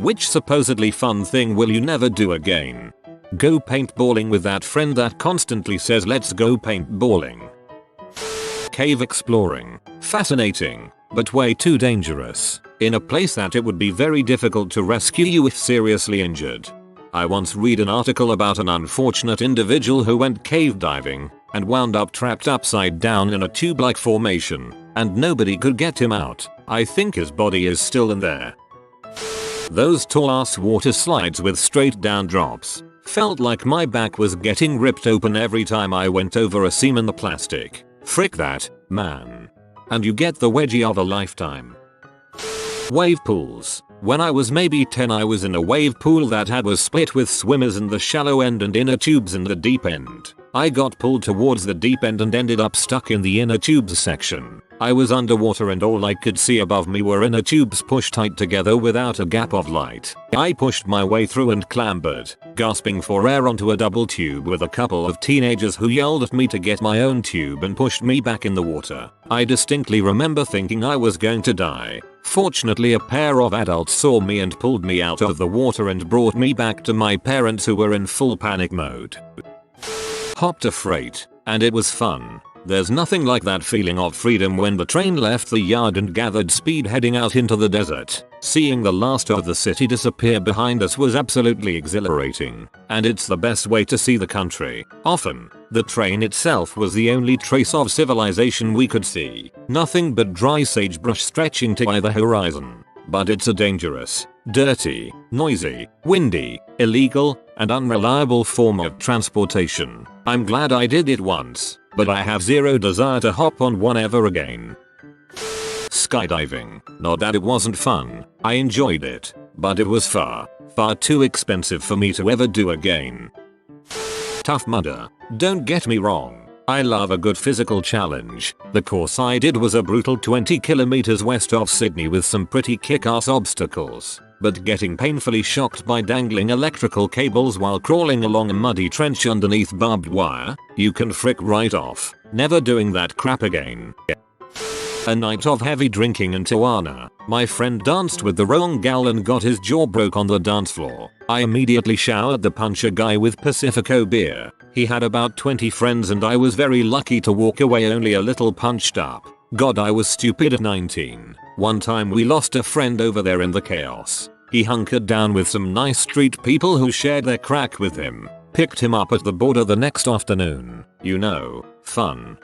Which supposedly fun thing will you never do again? Go paintballing with that friend that constantly says let's go paintballing. Cave exploring. Fascinating, but way too dangerous. In a place that it would be very difficult to rescue you if seriously injured. I once read an article about an unfortunate individual who went cave diving and wound up trapped upside down in a tube-like formation, and nobody could get him out. I think his body is still in there. Those tall-ass water slides with straight down drops. Felt like my back was getting ripped open every time I went over a seam in the plastic. Frick that, man. And you get the wedgie of a lifetime. Wave pools. When I was maybe 10 I was in a wave pool that was split with swimmers in the shallow end and inner tubes in the deep end. I got pulled towards the deep end and ended up stuck in the inner tubes section. I was underwater and all I could see above me were inner tubes pushed tight together without a gap of light. I pushed my way through and clambered, gasping for air onto a double tube with a couple of teenagers who yelled at me to get my own tube and pushed me back in the water. I distinctly remember thinking I was going to die. Fortunately a pair of adults saw me and pulled me out of the water and brought me back to my parents who were in full panic mode. Hopped a freight, and it was fun. There's nothing like that feeling of freedom when the train left the yard and gathered speed heading out into the desert. Seeing the last of the city disappear behind us was absolutely exhilarating, and it's the best way to see the country. Often, the train itself was the only trace of civilization we could see. Nothing but dry sagebrush stretching to either horizon. But it's a dangerous, dirty, noisy, windy, illegal, and unreliable form of transportation. I'm glad I did it once, but I have zero desire to hop on one ever again. Skydiving. Not that it wasn't fun, I enjoyed it, but it was far too expensive for me to ever do again. Tough Mudder. Don't get me wrong. I love a good physical challenge. The course I did was a brutal 20 kilometers west of Sydney with some pretty kick-ass obstacles, but getting painfully shocked by dangling electrical cables while crawling along a muddy trench underneath barbed wire, you can frick right off. Never doing that crap again. A night of heavy drinking in Tijuana. My friend danced with the wrong gal and got his jaw broke on the dance floor. I immediately showered the puncher guy with Pacifico beer. He had about 20 friends and I was very lucky to walk away only a little punched up. God, I was stupid at 19. One time we lost a friend over there in the chaos. He hunkered down with some nice street people who shared their crack with him. Picked him up at the border the next afternoon. You know, fun.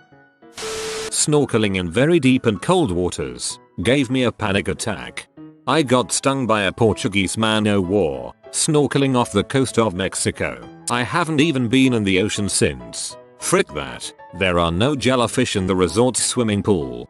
Snorkeling in very deep and cold waters gave me a panic attack. I got stung by a Portuguese man-o'-war snorkeling off the coast of Mexico. I haven't even been in the ocean since. Frick that. There are no jellyfish in the resort's swimming pool.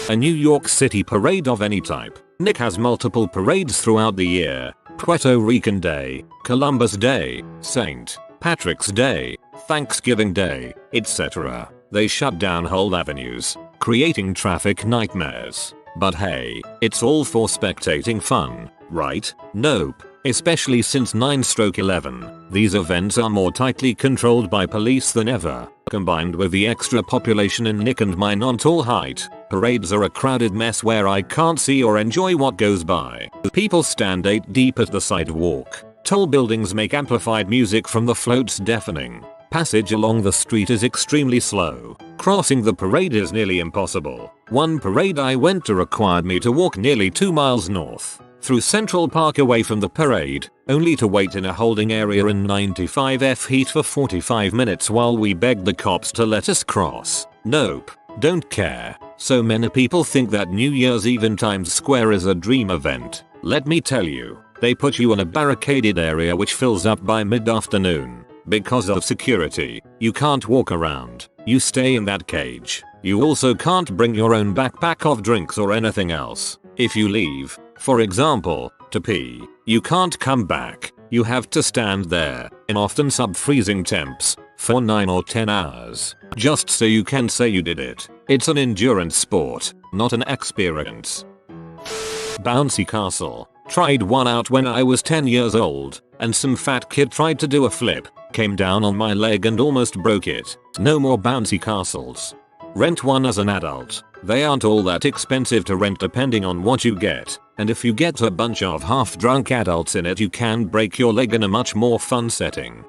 A New York City parade of any type. Nick has multiple parades throughout the year. Puerto Rican Day, Columbus Day, St. Patrick's Day, Thanksgiving Day, etc. They shut down whole avenues, creating traffic nightmares. But hey, it's all for spectating fun, right? Nope. Especially since 9/11, these events are more tightly controlled by police than ever. Combined with the extra population in Nick and my non-tall height, parades are a crowded mess where I can't see or enjoy what goes by. People stand 8 deep at the sidewalk. Tall buildings make amplified music from the floats deafening. Passage along the street is extremely slow. Crossing the parade is nearly impossible. One parade I went to required me to walk nearly 2 miles north through Central Park away from the parade, only to wait in a holding area in 95 heat for 45 minutes while we begged the cops to let us cross. Nope, don't care. So many people think that New Year's Eve in Times Square is a dream event. Let me tell you, they put you in a barricaded area which fills up by mid-afternoon. Because of security, you can't walk around. You stay in that cage. You also can't bring your own backpack of drinks or anything else. If you leave, for example, to pee, you can't come back. You have to stand there, in often sub-freezing temps, for 9 or 10 hours, just so you can say you did it. It's an endurance sport, not an experience. Bouncy castle. Tried one out when I was 10 years old, and some fat kid tried to do a flip, came down on my leg and almost broke it. No more bouncy castles. Rent one as an adult. They aren't all that expensive to rent depending on what you get, and if you get a bunch of half-drunk adults in it you can break your leg in a much more fun setting.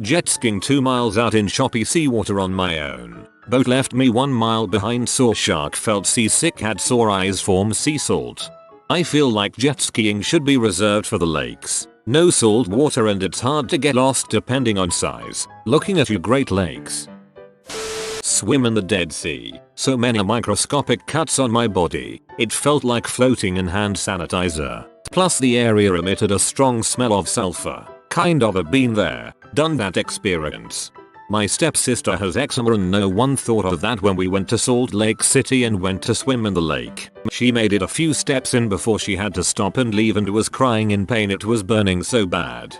Jet skiing 2 miles out in choppy seawater on my own. Boat left me 1 mile behind, saw shark, felt seasick, had sore eyes, formed sea salt. I feel like jet skiing should be reserved for the lakes. No salt water and it's hard to get lost depending on size. Looking at you Great Lakes. Swim in the Dead Sea. So many microscopic cuts on my body. It felt like floating in hand sanitizer. Plus the area emitted a strong smell of sulfur. Kind of a been there, done that experience. My stepsister has eczema and no one thought of that when we went to Salt Lake City and went to swim in the lake. She made it a few steps in before she had to stop and leave and was crying in pain, it was burning so bad.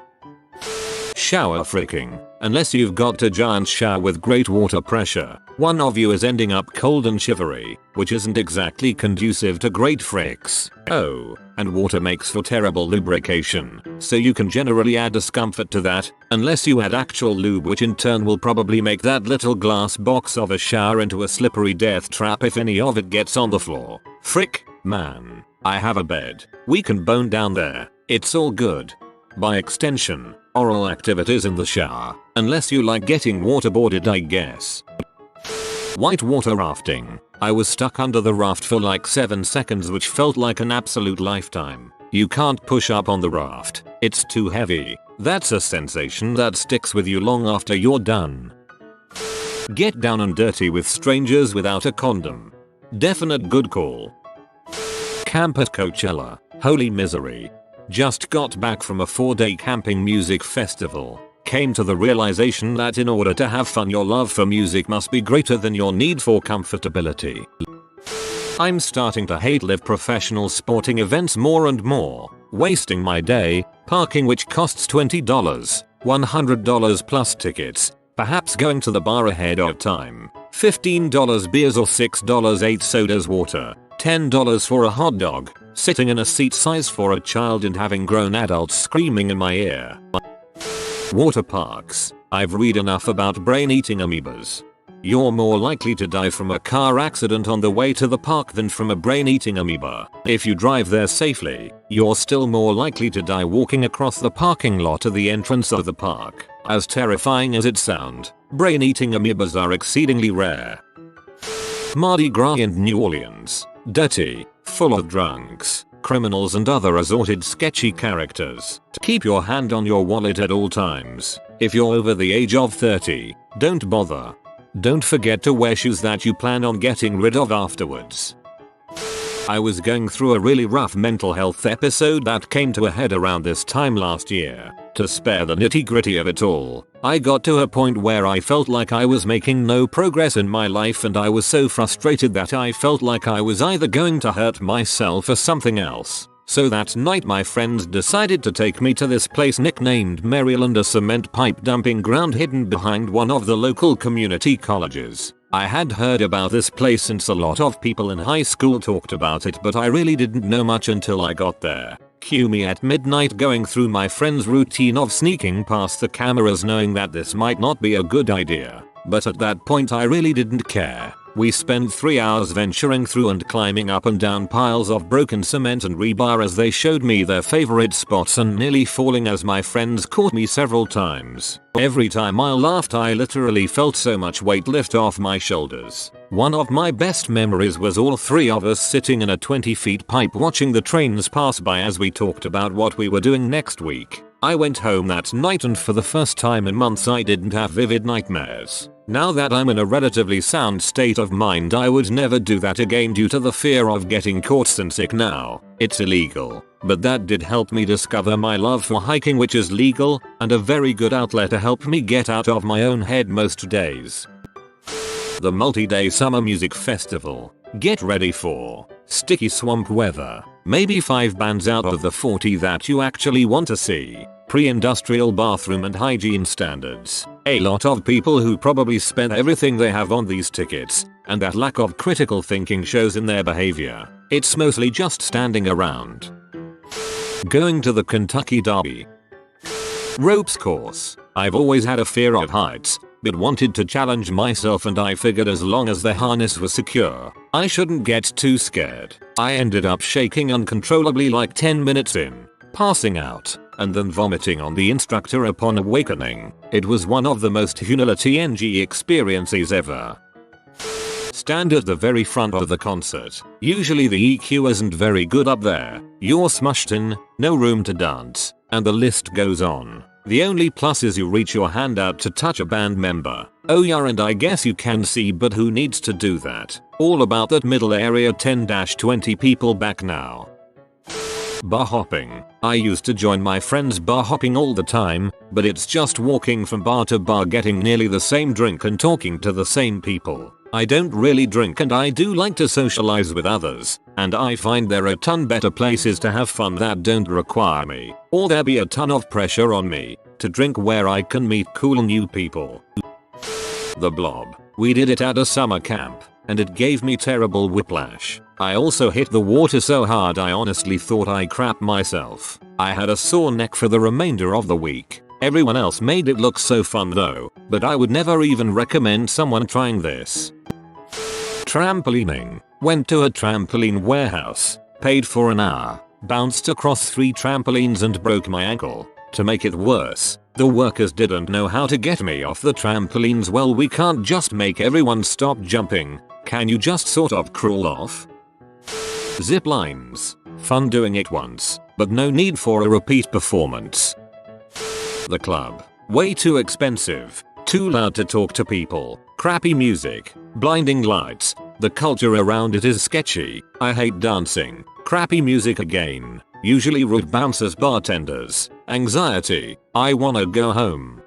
Shower freaking. Unless you've got a giant shower with great water pressure, one of you is ending up cold and shivery, which isn't exactly conducive to great fricks. Oh, and water makes for terrible lubrication, so you can generally add discomfort to that, unless you add actual lube, which in turn will probably make that little glass box of a shower into a slippery death trap if any of it gets on the floor. Frick, man. I have a bed. We can bone down there. It's all good. By extension, oral activities in the shower, unless you like getting waterboarded, I guess. Whitewater rafting. I was stuck under the raft for like 7 seconds, which felt like an absolute lifetime. You can't push up on the raft. It's too heavy. That's a sensation that sticks with you long after you're done. Get down and dirty with strangers without a condom. Definite good call. Camp at Coachella. Holy misery. Just got back from a 4-day camping music festival. Came to the realization that in order to have fun your love for music must be greater than your need for comfortability. I'm starting to hate live professional sporting events more and more. Wasting my day, parking which costs $20, $100 plus tickets, perhaps going to the bar ahead of time, $15 beers or $6 8 sodas water, $10 for a hot dog, sitting in a seat size for a child and having grown adults screaming in my ear. Water parks. I've read enough about brain-eating amoebas. You're more likely to die from a car accident on the way to the park than from a brain-eating amoeba. If you drive there safely, you're still more likely to die walking across the parking lot to the entrance of the park. As terrifying as it sounds, brain-eating amoebas are exceedingly rare. Mardi Gras in New Orleans. Dirty, full of drunks, criminals and other assorted sketchy characters. Keep your hand on your wallet at all times. If you're over the age of 30, don't bother. Don't forget to wear shoes that you plan on getting rid of afterwards. I was going through a really rough mental health episode that came to a head around this time last year. To spare the nitty-gritty of it all, I got to a point where I felt like I was making no progress in my life, and I was so frustrated that I felt like I was either going to hurt myself or something else. So that night my friends decided to take me to this place nicknamed Maryland, a cement pipe dumping ground hidden behind one of the local community colleges. I had heard about this place since a lot of people in high school talked about it, but I really didn't know much until I got there. Cue me at midnight going through my friend's routine of sneaking past the cameras, knowing that this might not be a good idea. But at that point I really didn't care. We spent 3 hours venturing through and climbing up and down piles of broken cement and rebar as they showed me their favorite spots, and nearly falling as my friends caught me several times. Every time I laughed I literally felt so much weight lift off my shoulders. One of my best memories was all 3 of us sitting in a 20-feet pipe watching the trains pass by as we talked about what we were doing next week. I went home that night and for the first time in months I didn't have vivid nightmares. Now that I'm in a relatively sound state of mind, I would never do that again due to the fear of getting caught, since sick now. It's illegal. But that did help me discover my love for hiking, which is legal and a very good outlet to help me get out of my own head most days. The multi-day summer music festival. Get ready for sticky swamp weather. Maybe 5 bands out of the 40 that you actually want to see. Pre-industrial bathroom and hygiene standards. A lot of people who probably spend everything they have on these tickets, and that lack of critical thinking shows in their behavior. It's mostly just standing around. Going to the Kentucky Derby. Ropes course. I've always had a fear of heights, but wanted to challenge myself, and I figured as long as the harness was secure, I shouldn't get too scared. I ended up shaking uncontrollably like 10 minutes in, passing out, and then vomiting on the instructor upon awakening. It was one of the most humility NG experiences ever. Stand at the very front of the concert. Usually the EQ isn't very good up there. You're smushed in, no room to dance, and the list goes on. The only plus is you reach your hand out to touch a band member. Oh yeah, and I guess you can see, but who needs to do that? All about that middle area 10-20 people back now. Bar hopping. I used to join my friends bar hopping all the time, but it's just walking from bar to bar getting nearly the same drink and talking to the same people. I don't really drink and I do like to socialize with others, and I find there are a ton better places to have fun that don't require me, or there be a ton of pressure on me, to drink where I can meet cool new people. The Blob. We did it at a summer camp, and it gave me terrible whiplash. I also hit the water so hard I honestly thought I crapped myself. I had a sore neck for the remainder of the week. Everyone else made it look so fun though, but I would never even recommend someone trying this. Trampolining. Went to a trampoline warehouse, paid for an hour, bounced across 3 trampolines and broke my ankle. To make it worse, the workers didn't know how to get me off the trampolines. Well, we can't just make everyone stop jumping. Can you just sort of crawl off? Zip lines. Fun doing it once, but no need for a repeat performance. The club. Way too expensive. Too loud to talk to people. Crappy music. Blinding lights. The culture around it is sketchy. I hate dancing. Crappy music again. Usually rude bouncers, bartenders. Anxiety. I wanna go home.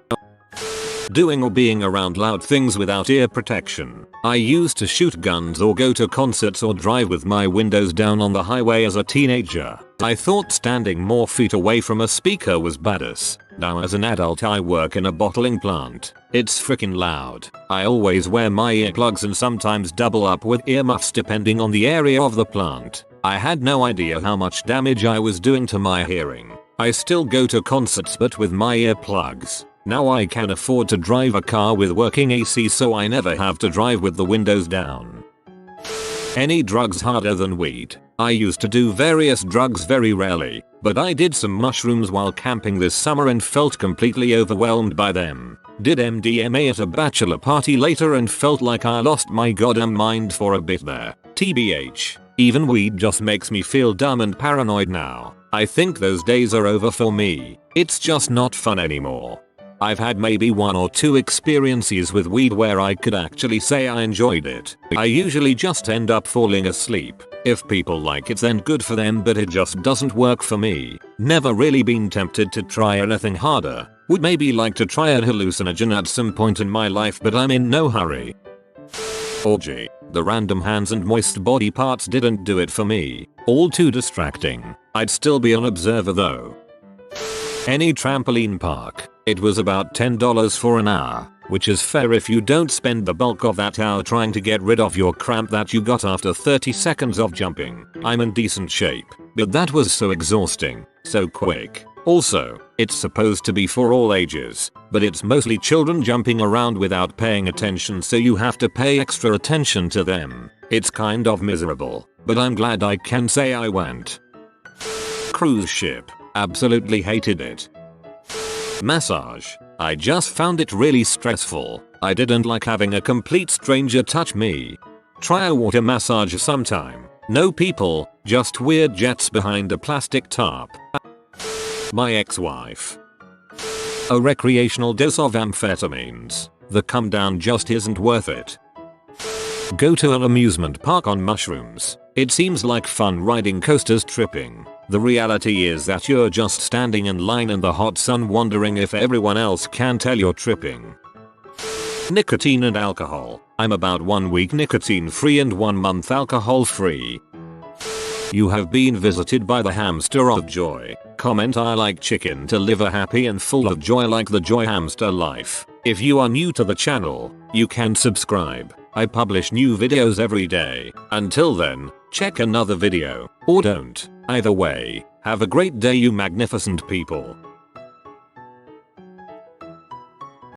Doing or being around loud things without ear protection. I used to shoot guns or go to concerts or drive with my windows down on the highway as a teenager. I thought standing more feet away from a speaker was badass. Now as an adult I work in a bottling plant. It's freaking loud. I always wear my earplugs and sometimes double up with earmuffs depending on the area of the plant. I had no idea how much damage I was doing to my hearing. I still go to concerts but with my earplugs. Now I can afford to drive a car with working AC so I never have to drive with the windows down. Any drugs harder than weed? I used to do various drugs very rarely, but I did some mushrooms while camping this summer and felt completely overwhelmed by them. Did MDMA at a bachelor party later and felt like I lost my goddamn mind for a bit there. TBH. Even weed just makes me feel dumb and paranoid now. I think those days are over for me. It's just not fun anymore. I've had maybe 1 or 2 experiences with weed where I could actually say I enjoyed it. I usually just end up falling asleep. If people like it then good for them, but it just doesn't work for me. Never really been tempted to try anything harder. Would maybe like to try a hallucinogen at some point in my life, but I'm in no hurry. Orgy. The random hands and moist body parts didn't do it for me. All too distracting. I'd still be an observer though. Any trampoline park. It was about $10 for an hour, which is fair if you don't spend the bulk of that hour trying to get rid of your cramp that you got after 30 seconds of jumping. I'm in decent shape, but that was so exhausting, so quick. Also, it's supposed to be for all ages, but it's mostly children jumping around without paying attention, so you have to pay extra attention to them. It's kind of miserable, but I'm glad I can say I went. Cruise ship. Absolutely hated it. Massage. I just found it really stressful. I didn't like having a complete stranger touch me. Try a water massage sometime. No people, just weird jets behind a plastic tarp. My ex-wife. A recreational dose of amphetamines. The come down just isn't worth it. Go to an amusement park on mushrooms. It seems like fun riding coasters tripping. The reality is that you're just standing in line in the hot sun wondering if everyone else can tell you're tripping. Nicotine and alcohol. I'm about 1 week nicotine free and 1 month alcohol free. You have been visited by the hamster of joy. Comment I like chicken to live a happy and full of joy like the joy hamster life. If you are new to the channel, you can subscribe. I publish new videos every day. Until then, check another video, or don't. Either way, have a great day you magnificent people.